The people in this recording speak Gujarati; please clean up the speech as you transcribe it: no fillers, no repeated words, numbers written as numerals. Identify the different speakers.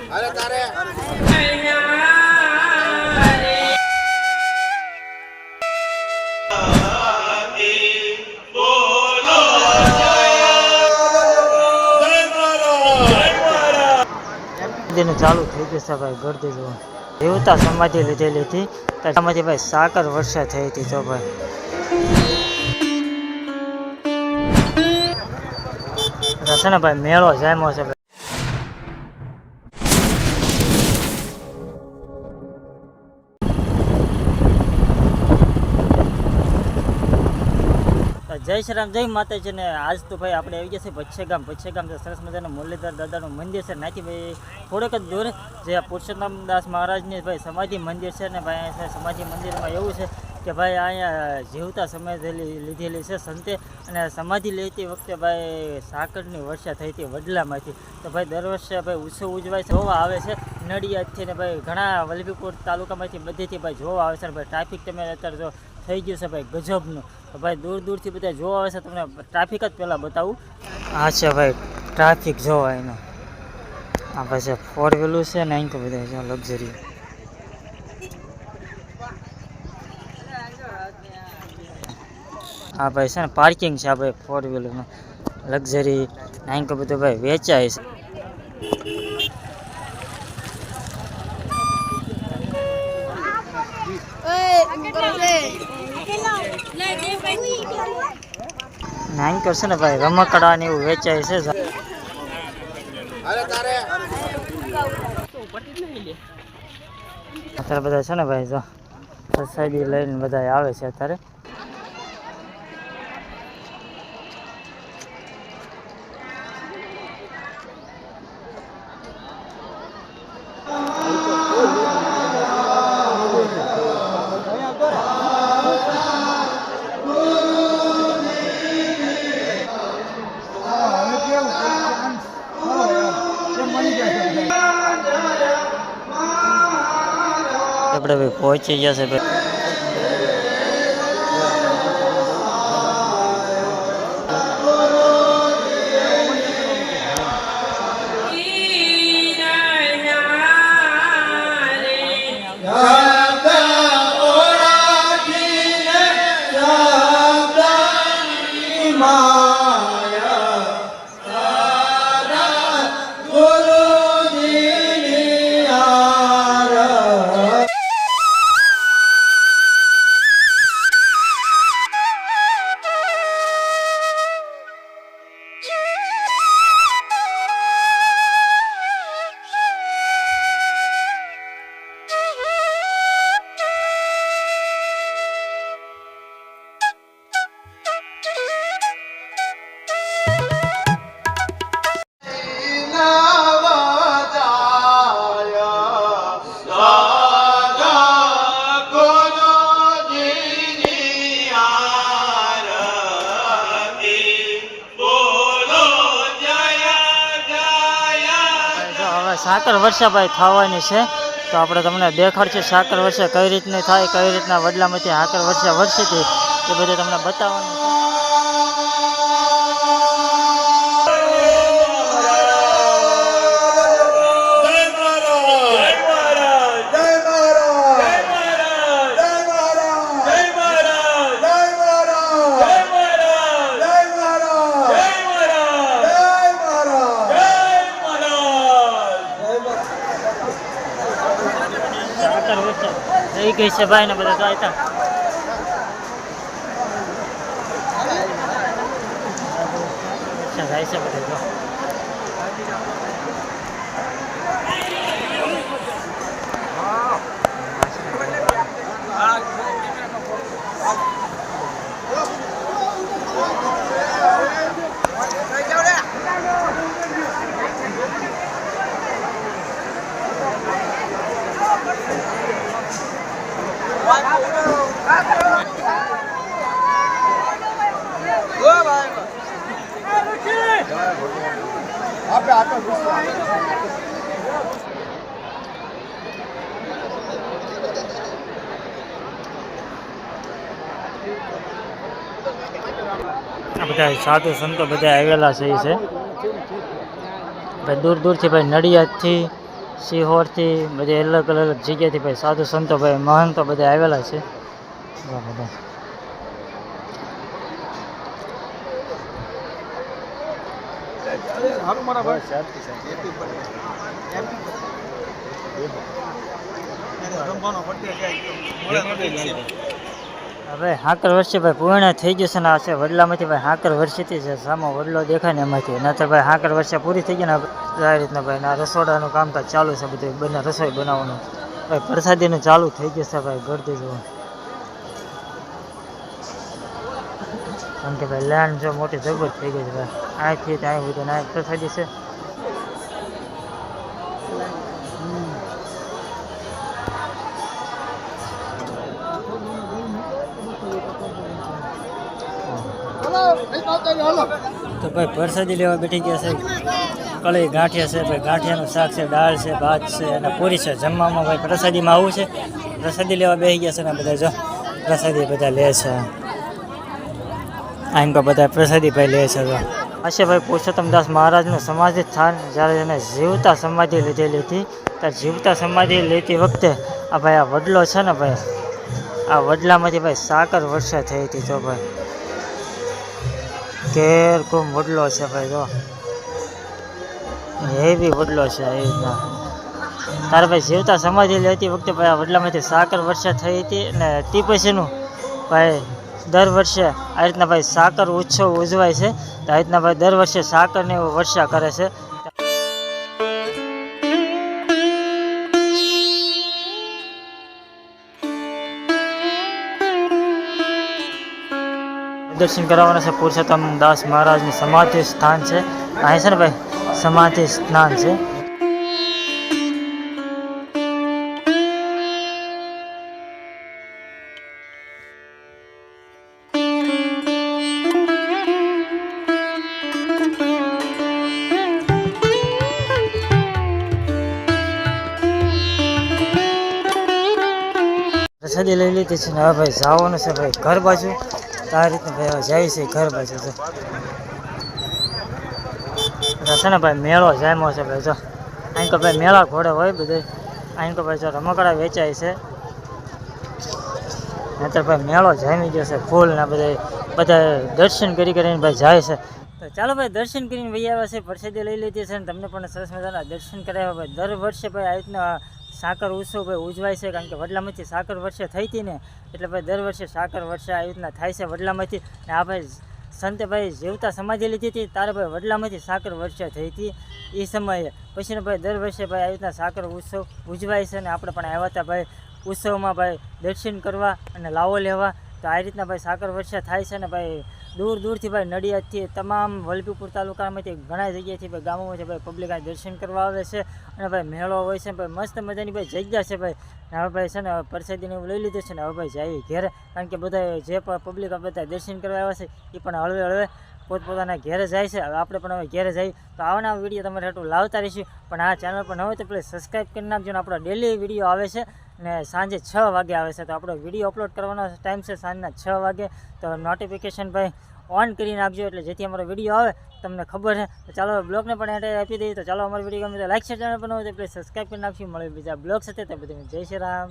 Speaker 1: અરે તારે
Speaker 2: ચાલુ થઈ જશે ભાઈ ગરદી જોવા દેવતા સમાધિ લીધેલી હતી તેમાંથી ભાઈ સાકર વર્ષા થઈ હતી તો ભાઈ છે ને ભાઈ મેળો જામ્યો છે જય શ્રી રામ જય માતાજી ને આજ તો ભાઈ આપણે આવી ગયા છે પચ્છેગામ છે સરસ મજાનું મુરલીધર દાદાનું મંદિર છે નાથી ભાઈ થોડોક જ દૂર જે પુરુષોત્તમ દાસ મહારાજની ભાઈ સમાધિ મંદિર છે ને ભાઈ અહીંયા સમાધિ મંદિરમાં એવું છે કે ભાઈ અહીંયા જીવતા સમય લીધેલી છે સંતે અને સમાધિ લેતી વખતે ભાઈ સાકરની વર્ષા થઈ હતી વડલામાંથી તો ભાઈ દર વર્ષે ભાઈ ઉત્સવ ઉજવાય છે જોવા આવે છે નડિયાદથી ને ભાઈ ઘણા વલભીપુર તાલુકામાંથી બધેથી ભાઈ જોવા આવે છે ભાઈ ટ્રાફિક તમે અત્યારે જો થઈ ગયું છે ભાઈ ગજબનું તો ભાઈ દૂર દૂરથી બધા જોવા આવે છે તમને ટ્રાફિક જ પહેલાં બતાવું આ છે ભાઈ ટ્રાફિક જોવા એનો આ પછી ફોર વ્હીલું છે ને અહીં તો બધા જો લક્ઝરી હા ભાઈ છે ને પાર્કિંગ છે આ ભાઈ ફોર વ્હીલરનું લક્ઝરી અહીં તો બધું ભાઈ વેચાય છે નાઈન કરશે ને ભાઈ રમકડા ને એવું વેચાય છે અત્યારે બધા છે ને ભાઈ જો પ્રસાદી લઈને બધા આવે છે અત્યારે આપણે ભાઈ પહોંચી ગયા છે ભાઈ સાકર વર્ષા ભાઈ થવાની છે તો આપણે તમને દેખાડશે સાકર વર્ષા કઈ રીતની થાય કઈ રીતના વડલામાંથી સાકર વર્ષા વર્ષી હતી એ બધું તમને બતાવવાનું છે થઈ ગઈ છે ભાઈ ને બધા જાય છે બધા બધા સાધુ સંતો બધા આવેલા છે ભાઈ દૂર દૂરથી ભાઈ નડિયાદથી સિહોરથી બધી અલગ અલગ જગ્યાથી ભાઈ સાધુ સંતો ભાઈ મહંતો બધા આવેલા છે બધા. હવે હાકર વર્ષે ભાઈ પૂર્ણ થઈ ગયું છે ને આ છે વડલામાંથી ભાઈ હાકર વર્ષેથી છે સામો વડલો દેખાય ને એમાંથી નહીતર ભાઈ હાકર વર્ષે પૂરી થઈ ગઈ ને આ રીતના ભાઈ આ રસોડાનું કામકાજ ચાલુ છે બધું બંને રસોઈ બનાવવાનું ભાઈ પ્રસાદીનું ચાલુ થઈ ગયું છે ભાઈ ગળતી જવું કારણ કે ભાઈ લેન્ડ જો મોટી જબર થઈ ગઈ છે ભાઈ અહીંથી ત્યાં બધું ના પ્રસાદી છે. તો ભાઈ પ્રસાદી લેવા બેઠી ગયા છે કળી ગાંઠિયા છે ભાઈ ગાંઠિયાનું શાક છે દાળ છે ભાત છે અને પૂરી છે જમવામાં ભાઈ પ્રસાદીમાં આવું છે પ્રસાદી લેવા બેસી ગયા છે ને બધા જો પ્રસાદી બધા લે છે આમ તો બધા પ્રસાદી ભાઈ લે છે. હશે ભાઈ પુરુષોત્તમદાસ મહારાજનું સમાધિ સ્થાન જ્યારે એને જીવતા સમાધિ લીધેલી હતી ત્યારે જીવતા સમાધિ લેતી વખતે આ ભાઈ આ વડલો છે ને ભાઈ આ વડલામાંથી ભાઈ સાકર વર્ષા થઈ હતી. તો ભાઈ કેર ખૂબ વડલો છે ભાઈ જો એ બી વડલો છે એ રીતના તારે ભાઈ જીવતા સમાધિ લેતી વખતે ભાઈ આ વડલામાંથી સાકર વર્ષા થઈ હતી અને તે પછીનું ભાઈ દર વર્ષે આ રીતના ભાઈ સાકર ઉત્સવ ઉજવાય છે તો આ રીતના ભાઈ દર વર્ષે સાકરની વર્ષા કરે છે. દર્શન કરવાના છે પુરુષોત્તમ દાસ મહારાજની સમાધિ સ્થાન છે અહીં છે ને ભાઈ સમાધિ સ્નાન છે. પ્રસાદી લઈ લીધી છે ને હવે ભાઈ જવાનું છે ભાઈ ઘર બાજુ આ રીતનું ભાઈ જાય છે ઘર બાજુ છે ને ભાઈ મેળો જામ્યો છે ભાઈ જો અહીં તો ભાઈ મેળા ઘોડે હોય બધે અહીં તો ભાઈ જો રમકડા વેચાય છે નહીતર ભાઈ મેળો જામી ગયો છે ફૂલ ને બધા દર્શન કરીને ભાઈ જાય છે. તો ચાલો ભાઈ દર્શન કરીને ભાઈ આવ્યા છે પ્રસાદી લઈ લીધી છે ને તમને પણ સરસ મજાના દર્શન કરાવ્યા ભાઈ દર વર્ષે ભાઈ આ રીતના સાકર ઉત્સવ ભાઈ ઉજવાય છે કારણ કે વડલામાંથી સાકર વર્ષે થઈ હતી ને એટલે ભાઈ દર વર્ષે સાકર વર્ષે આવી રીતના થાય છે વડલામાંથી ને આ ભાઈ સંતે ભાઈ જીવતા સમાધિ લીધી હતી તારે ભાઈ વડલામાંથી સાકર વર્ષે થઈ હતી એ સમયે પછીને ભાઈ દર વર્ષે ભાઈ આવી રીતના સાકર ઉત્સવ ઉજવાય છે ને આપણે પણ આવ્યા હતા ભાઈ ઉત્સવમાં ભાઈ દર્શન કરવા અને લાવો લેવા તો આ રીતના ભાઈ સાકર વર્ષે થાય છે ને ભાઈ દૂર દૂરથી ભાઈ નડિયાદથી તમામ વલભીપુર તાલુકામાંથી ઘણા જગ્યાએથી ભાઈ ગામોમાંથી ભાઈ પબ્લિક આ દર્શન કરવા આવે છે અને ભાઈ મેળો હોય છે ભાઈ મસ્ત મજાની ભાઈ જગ્યા છે ભાઈ હવે ભાઈ છે ને પ્રસાદીને એવું લઈ લીધું છે ને હવે ભાઈ જઈએ ઘેરે કારણ કે બધા જે પબ્લિક બધા દર્શન કરવા આવ્યા છે એ પણ હળવે હળવે પોતપોતાના ઘેરે જાય છે. હવે આપણે પણ હવે ઘેરે જઈએ તો આવના વિડીયો તમારે એટલું લાવતા રહીશું પણ આ ચેનલ પર ન હોય તો પ્લીઝ સબસ્ક્રાઈબ કરી નાખજો ને આપણો ડેલી વિડીયો આવે છે ને સાંજે 6 વાગે આવે છે તો આપણો વિડીયો અપલોડ કરવાનો ટાઈમ છે સાંજના 6 વાગે તો નોટિફિકેશન ભાઈ ઓન કરી નાખજો એટલે જેથી અમારો વિડીયો આવે તમને ખબર છે. તો ચાલો બ્લોગને પણ એન્ટર આપી દઈએ તો ચાલો અમારો વિડીયો ગમે તો લાઈક શેર ચેનલ પર હોય તો પ્લીઝ સબસ્ક્રાઈબ કરી નાખશું. મળે બીજા બ્લોગ સાથે તે બધું જય શ્રી રામ.